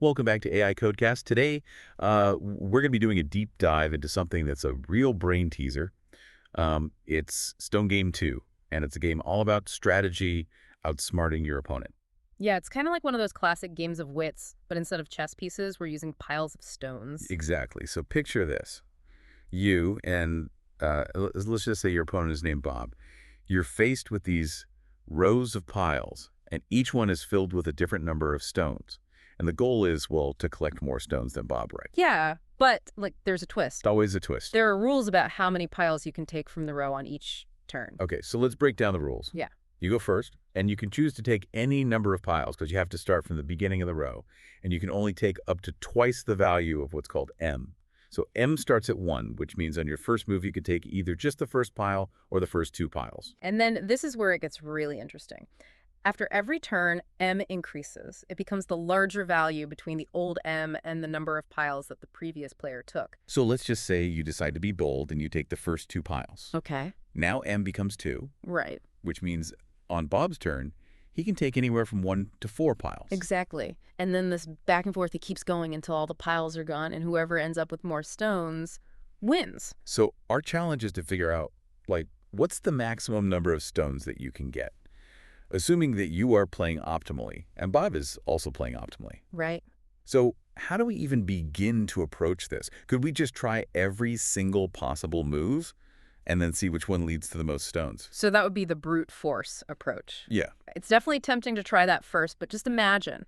Welcome back to AI.Code.Cast. Today, we're going to be doing a deep dive into something that's a real brain teaser. It's Stone Game 2, and it's a game all about strategy, outsmarting your opponent. Yeah, it's kind of like one of those classic games of wits, but instead of chess pieces, we're using piles of stones. Exactly. So picture this. You and let's just say your opponent is named Bob. You're faced with these rows of piles, and each one is filled with a different number of stones. And the goal is, well, to collect more stones than Bob, right? Yeah, but there's a twist. It's always a twist. There are rules about how many piles you can take from the row on each turn. Okay, so let's break down the rules. Yeah. You go first, and you can choose to take any number of piles because you have to start from the beginning of the row, and you can only take up to twice the value of what's called M. So M starts at 1, which means on your first move you could take either just the first pile or the first 2 piles. And then this is where it gets really interesting. After every turn, M increases. It becomes the larger value between the old M and the number of piles that the previous player took. So let's just say you decide to be bold and you take the first 2 piles. Okay. Now M becomes 2, Right. which means on Bob's turn, he can take anywhere from 1 to 4 piles. Exactly. And then this back and forth, it keeps going until all the piles are gone, and whoever ends up with more stones wins. So our challenge is to figure out, what's the maximum number of stones that you can get? Assuming that you are playing optimally, and Bob is also playing optimally. Right. So how do we even begin to approach this? Could we just try every single possible move and then see which one leads to the most stones? So that would be the brute force approach. Yeah. It's definitely tempting to try that first, but just imagine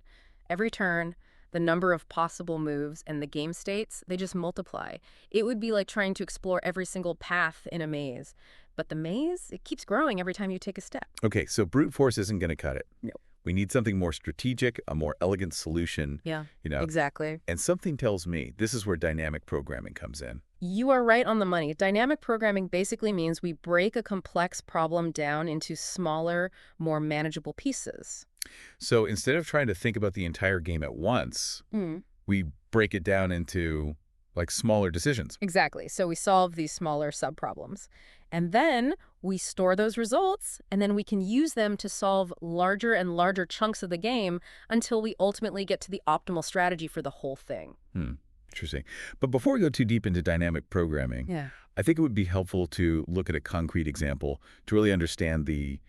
every turn, the number of possible moves and the game states, they just multiply. It would be like trying to explore every single path in a maze. But the maze, it keeps growing every time you take a step. Okay, so brute force isn't going to cut it. No. We need something more strategic, a more elegant solution. Yeah, you know. exactly. And something tells me this is where dynamic programming comes in. You are right on the money. Dynamic programming basically means we break a complex problem down into smaller, more manageable pieces. So instead of trying to think about the entire game at once, we break it down into smaller decisions. Exactly. So we solve these smaller subproblems. And then we store those results, and then we can use them to solve larger and larger chunks of the game until we ultimately get to the optimal strategy for the whole thing. Interesting. But before we go too deep into dynamic programming, I think it would be helpful to look at a concrete example to really understand the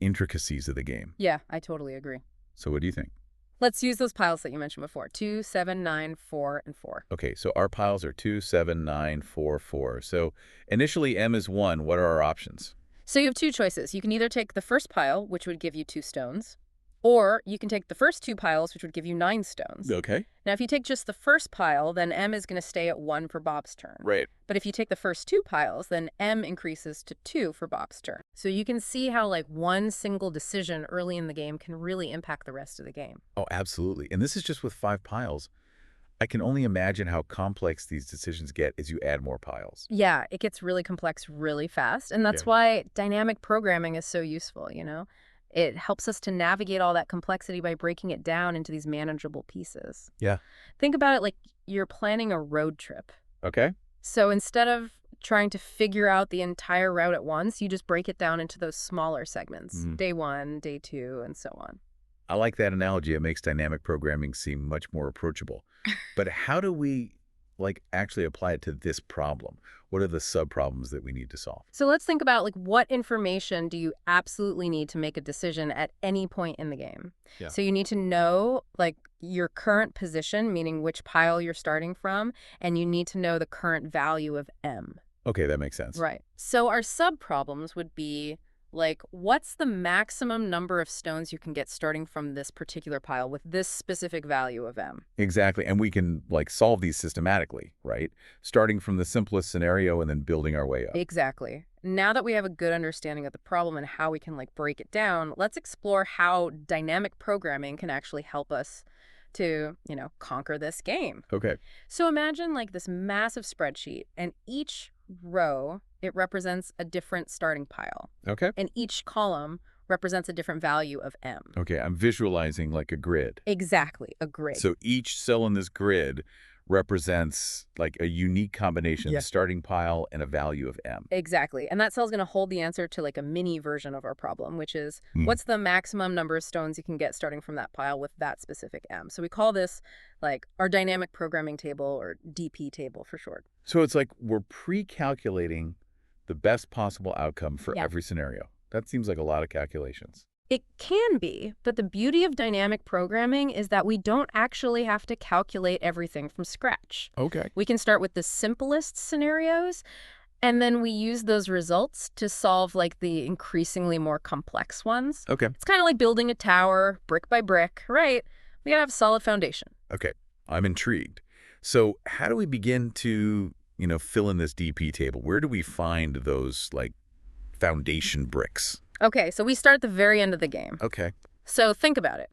intricacies of the game. Yeah, I totally agree. So what do you think? Let's use those piles that you mentioned before, 2, 7, 9, 4, and 4. Okay, so our piles are 2, 7, 9, 4, 4. So initially M is 1. What are our options? So you have 2 choices. You can either take the first pile, which would give you 2 stones, or you can take the first 2 piles, which would give you 9 stones. Okay. Now, if you take just the first pile, then M is going to stay at 1 for Bob's turn. Right. But if you take the first 2 piles, then M increases to 2 for Bob's turn. So you can see how one single decision early in the game can really impact the rest of the game. Oh, absolutely. And this is just with 5 piles. I can only imagine how complex these decisions get as you add more piles. Yeah, it gets really complex really fast. And that's why dynamic programming is so useful, It helps us to navigate all that complexity by breaking it down into these manageable pieces. Yeah. Think about it like you're planning a road trip. Okay. So instead of trying to figure out the entire route at once, you just break it down into those smaller segments. Day 1, day 2, and so on. I like that analogy. It makes dynamic programming seem much more approachable. But how do we actually apply it to this problem? What are the subproblems that we need to solve? So let's think about what information do you absolutely need to make a decision at any point in the game? Yeah. So you need to know your current position, meaning which pile you're starting from, and you need to know the current value of M. Okay, that makes sense. Right. So our subproblems would be what's the maximum number of stones you can get starting from this particular pile with this specific value of M? Exactly. And we can solve these systematically, right? Starting from the simplest scenario and then building our way up. Exactly. Now that we have a good understanding of the problem and how we can break it down, let's explore how dynamic programming can actually help us to, conquer this game. Okay. So imagine this massive spreadsheet, and each row, it represents a different starting pile. Okay. And each column represents a different value of M. Okay, I'm visualizing a grid. Exactly, a grid. So each cell in this grid represents like a unique combination Yeah. of starting pile and a value of M. Exactly. And that cell's going to hold the answer to like a mini version of our problem, which is Hmm. what's the maximum number of stones you can get starting from that pile with that specific M. So we call this like our dynamic programming table, or DP table for short. So it's like we're pre-calculating the best possible outcome for Yeah. every scenario. That seems like a lot of calculations. It can be, but the beauty of dynamic programming is that we don't actually have to calculate everything from scratch. Okay. We can start with the simplest scenarios, and then we use those results to solve like the increasingly more complex ones. Okay. It's kind of like building a tower brick by brick, right? We gotta have a solid foundation. Okay. I'm intrigued. So how do we begin to, fill in this DP table? Where do we find those like foundation bricks? Okay, so we start at the very end of the game. Okay. So think about it.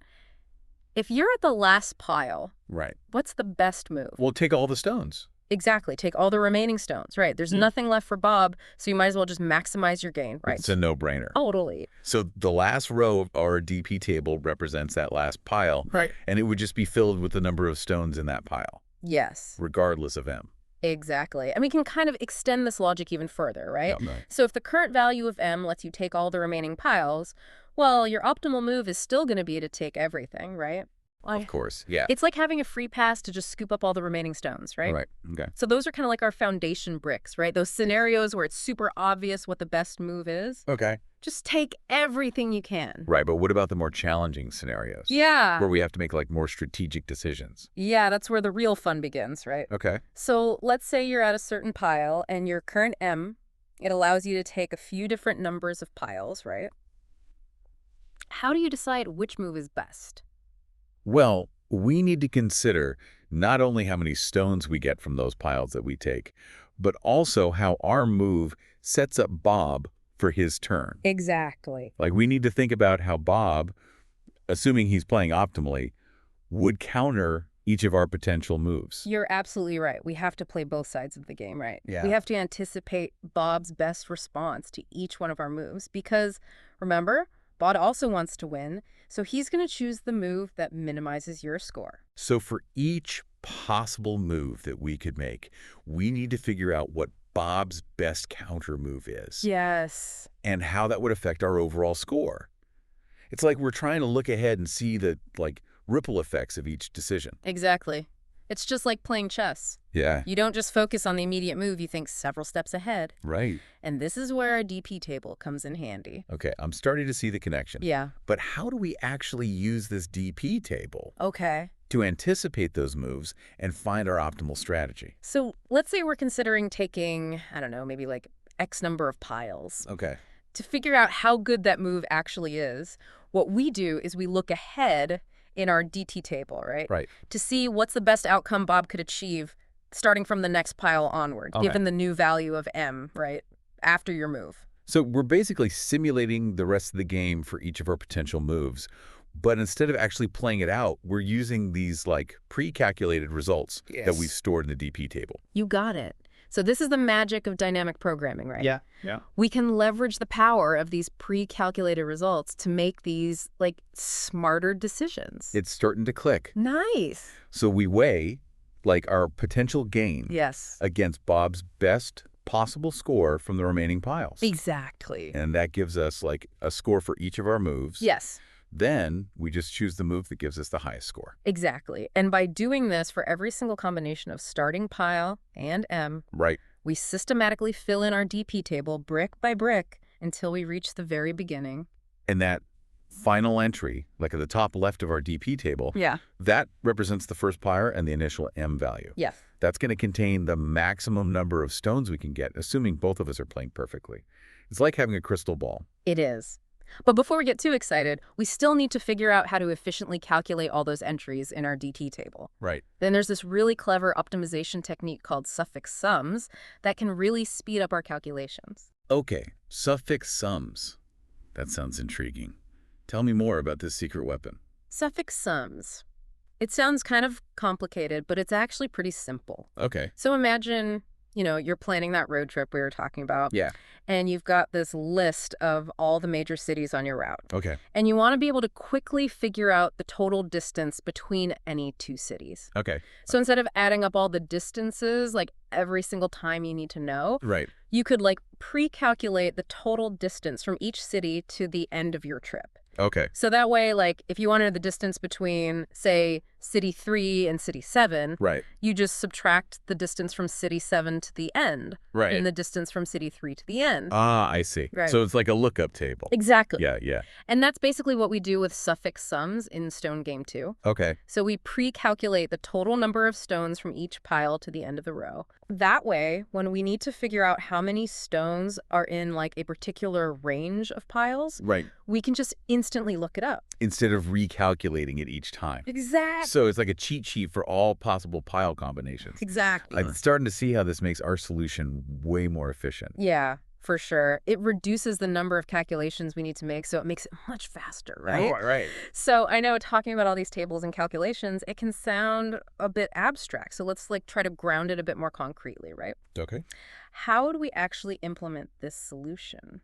If you're at the last pile, Right. what's the best move? Well, take all the stones. Exactly. Take all the remaining stones, right? There's nothing left for Bob, so you might as well just maximize your gain, right? It's a no-brainer. Totally. So the last row of our DP table represents that last pile. Right. And it would just be filled with the number of stones in that pile, Yes. regardless of M. Exactly. And we can kind of extend this logic even further, right? Yeah, right. So if the current value of M lets you take all the remaining piles, well, your optimal move is still going to be to take everything, right? Of course. Yeah. It's like having a free pass to just scoop up all the remaining stones, right? Right. Okay. So those are kind of like our foundation bricks, right? Those scenarios where it's super obvious what the best move is. Okay. Just take everything you can. Right. But what about the more challenging scenarios? Yeah. Where we have to make like more strategic decisions. Yeah, that's where the real fun begins, right? Okay. So let's say you're at a certain pile and your current M, it allows you to take a few different numbers of piles, right? How do you decide which move is best? Well, we need to consider not only how many stones we get from those piles that we take, but also how our move sets up Bob for his turn. Exactly. Like, we need to think about how Bob, assuming he's playing optimally, would counter each of our potential moves. You're absolutely right. We have to play both sides of the game, right? Yeah. We have to anticipate Bob's best response to each one of our moves because, remember, Bob also wants to win, so he's going to choose the move that minimizes your score. So for each possible move that we could make, we need to figure out what Bob's best counter move is. Yes. And how that would affect our overall score. It's like we're trying to look ahead and see the ripple effects of each decision. Exactly. It's just like playing chess. Yeah. You don't just focus on the immediate move, you think several steps ahead. Right. And this is where our DP table comes in handy. Okay, I'm starting to see the connection. Yeah. But how do we actually use this DP table Okay. to anticipate those moves and find our optimal strategy? So let's say we're considering taking, I don't know, maybe like X number of piles. Okay. To figure out how good that move actually is, what we do is we look ahead in our DT table, right? Right. To see what's the best outcome Bob could achieve starting from the next pile onward, Okay. given the new value of M, right, after your move. So we're basically simulating the rest of the game for each of our potential moves. But instead of actually playing it out, we're using these pre-calculated results that we've stored in the DP table. You got it. So this is the magic of dynamic programming, right? Yeah. We can leverage the power of these pre-calculated results to make these smarter decisions. It's starting to click. Nice. So we weigh our potential gain Yes. against Bob's best possible score from the remaining piles. Exactly. And that gives us a score for each of our moves. Yes. Then we just choose the move that gives us the highest score. Exactly. And by doing this for every single combination of starting pile and M, Right. we systematically fill in our DP table brick by brick until we reach the very beginning. And that final entry, at the top left of our DP table, Yeah. that represents the first pile and the initial M value. Yes. That's going to contain the maximum number of stones we can get, assuming both of us are playing perfectly. It's like having a crystal ball. It is. But before we get too excited, we still need to figure out how to efficiently calculate all those entries in our DT table. Right. Then there's this really clever optimization technique called Suffix Sums that can really speed up our calculations. Okay, Suffix Sums. That sounds intriguing. Tell me more about this secret weapon. Suffix Sums. It sounds kind of complicated, but it's actually pretty simple. Okay. So imagine You're planning that road trip we were talking about, Yeah. and you've got this list of all the major cities on your route. Okay. And you want to be able to quickly figure out the total distance between any two cities. Okay. So instead of adding up all the distances, like every single time you need to know, Right. you could like pre-calculate the total distance from each city to the end of your trip. Okay. So that way, like, if you wanted the distance between, say, City 3 and City 7, Right. you just subtract the distance from City 7 to the end Right. and the distance from City 3 to the end. Ah, I see. Right. So it's like a lookup table. Exactly. Yeah, yeah. And that's basically what we do with suffix sums in Stone Game 2. Okay. So we pre-calculate the total number of stones from each pile to the end of the row. That way, when we need to figure out how many stones are in like a particular range of piles, Right. we can just instantly look it up. Instead of recalculating it each time. Exactly. So it's like a cheat sheet for all possible pile combinations. Exactly. I'm starting to see how this makes our solution way more efficient. Yeah, for sure. It reduces the number of calculations we need to make, so it makes it much faster, right? Oh, right. So I know talking about all these tables and calculations, it can sound a bit abstract. So let's like try to ground it a bit more concretely, right? Okay. How do we actually implement this solution?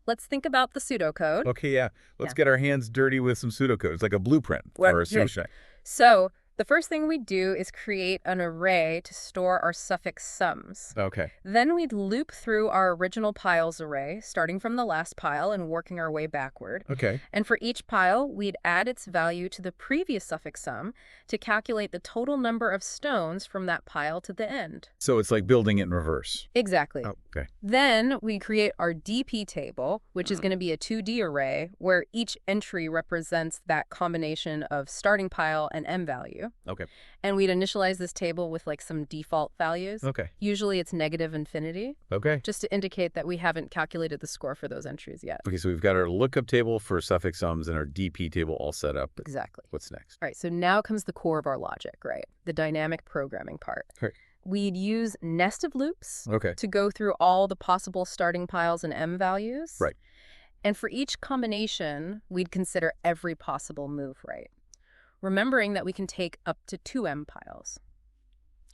Let's think about the pseudocode. Okay, yeah. Let's Yeah. get our hands dirty with some pseudocode. It's like a blueprint What- or a yeah. solution. So the first thing we do is create an array to store our suffix sums. Okay. Then we'd loop through our original piles array, starting from the last pile and working our way backward. Okay. And for each pile, we'd add its value to the previous suffix sum to calculate the total number of stones from that pile to the end. So it's like building it in reverse. Exactly. Oh, okay. Then we create our DP table, which is going to be a 2D array where each entry represents that combination of starting pile and M value. Okay. And we'd initialize this table with like some default values. Okay. Usually it's negative infinity, Okay. just to indicate that we haven't calculated the score for those entries yet. Okay, so we've got our lookup table for suffix sums and our DP table all set up. Exactly. What's next? All right, so now comes the core of our logic, right? The dynamic programming part. Right. We'd use nested loops Okay. to go through all the possible starting piles and M values. Right. And for each combination, we'd consider every possible move, right? Remembering that we can take up to 2 M piles.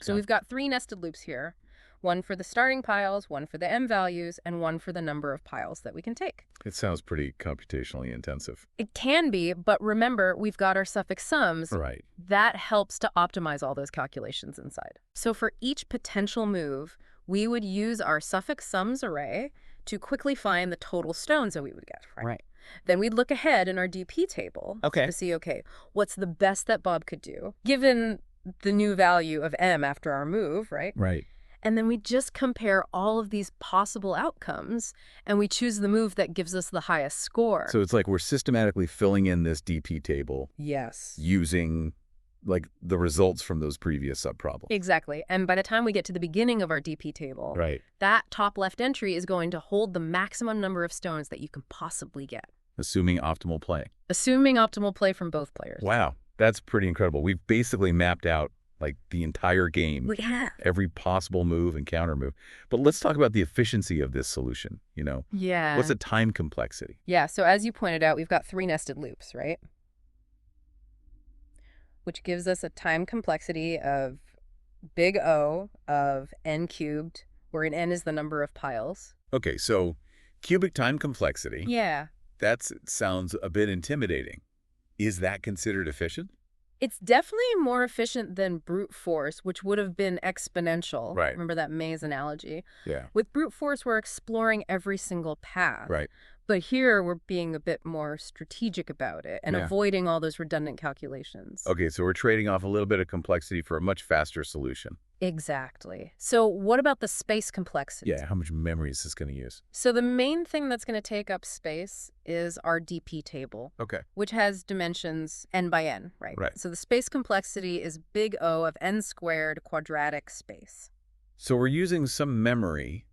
So Yeah. we've got 3 nested loops here. One for the starting piles, one for the M values, and one for the number of piles that we can take. It sounds pretty computationally intensive. It can be, but remember, we've got our suffix sums. Right. That helps to optimize all those calculations inside. So for each potential move, we would use our suffix sums array to quickly find the total stones that we would get, right? Right. Then we'd look ahead in our DP table Okay. to see, okay, what's the best that Bob could do, given the new value of M after our move, right? Right. And then we just compare all of these possible outcomes, and we choose the move that gives us the highest score. So it's like we're systematically filling in this DP table Yes. using like the results from those previous subproblems. Exactly. And by the time we get to the beginning of our DP table, Right. that top left entry is going to hold the maximum number of stones that you can possibly get, Assuming optimal play. assuming optimal play from both players. Wow. That's pretty incredible. We've basically mapped out like the entire game, We have. every possible move and counter move. But let's talk about the efficiency of this solution. Yeah. What's the time complexity? Yeah, so as you pointed out, we've got 3 nested loops, right? Which gives us a time complexity of big O of n cubed, wherein n is the number of piles. Okay, so cubic time complexity, Yeah. that sounds a bit intimidating. Is that considered efficient? It's definitely more efficient than brute force, which would have been exponential. Right. Remember that maze analogy? Yeah. With brute force, we're exploring every single path. Right. But here, we're being a bit more strategic about it and Yeah. avoiding all those redundant calculations. Okay, so we're trading off a little bit of complexity for a much faster solution. Exactly. So what about the space complexity? Yeah, how much memory is this going to use? So the main thing that's going to take up space is our DP table, Okay. which has dimensions n by n, right? Right. So the space complexity is big O of n squared quadratic space. So we're using some memory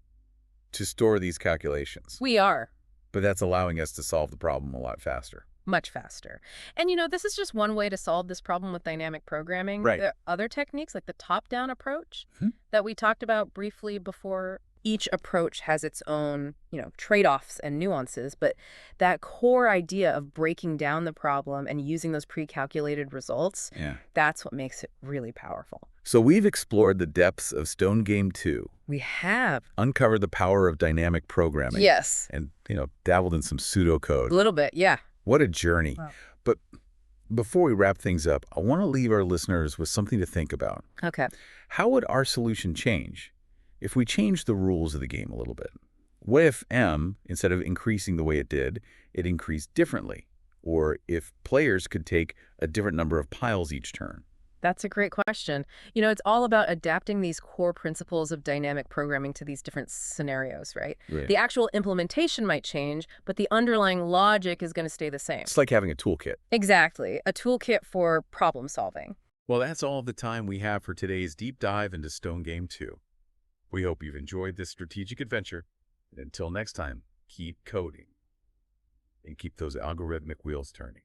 to store these calculations, We are but that's allowing us to solve the problem a lot faster. much faster. And this is just one way to solve this problem with dynamic programming. Right. There are other techniques like the top-down approach Hmm. that we talked about briefly before Each approach has its own, trade-offs and nuances, but that core idea of breaking down the problem and using those pre-calculated results, Yeah. that's what makes it really powerful. So we've explored the depths of Stone Game 2, We have. uncovered the power of dynamic programming, Yes. and, dabbled in some pseudocode. A little bit, yeah. What a journey. Wow. But before we wrap things up, I want to leave our listeners with something to think about. Okay. How would our solution change if we changed the rules of the game a little bit? What if M, instead of increasing the way it did, it increased differently? Or if players could take a different number of piles each turn? That's a great question. It's all about adapting these core principles of dynamic programming to these different scenarios, right? Right. The actual implementation might change, but the underlying logic is going to stay the same. It's like having a toolkit. Exactly. A toolkit for problem solving. Well, that's all the time we have for today's deep dive into Stone Game 2. We hope you've enjoyed this strategic adventure. And until next time, keep coding and keep those algorithmic wheels turning.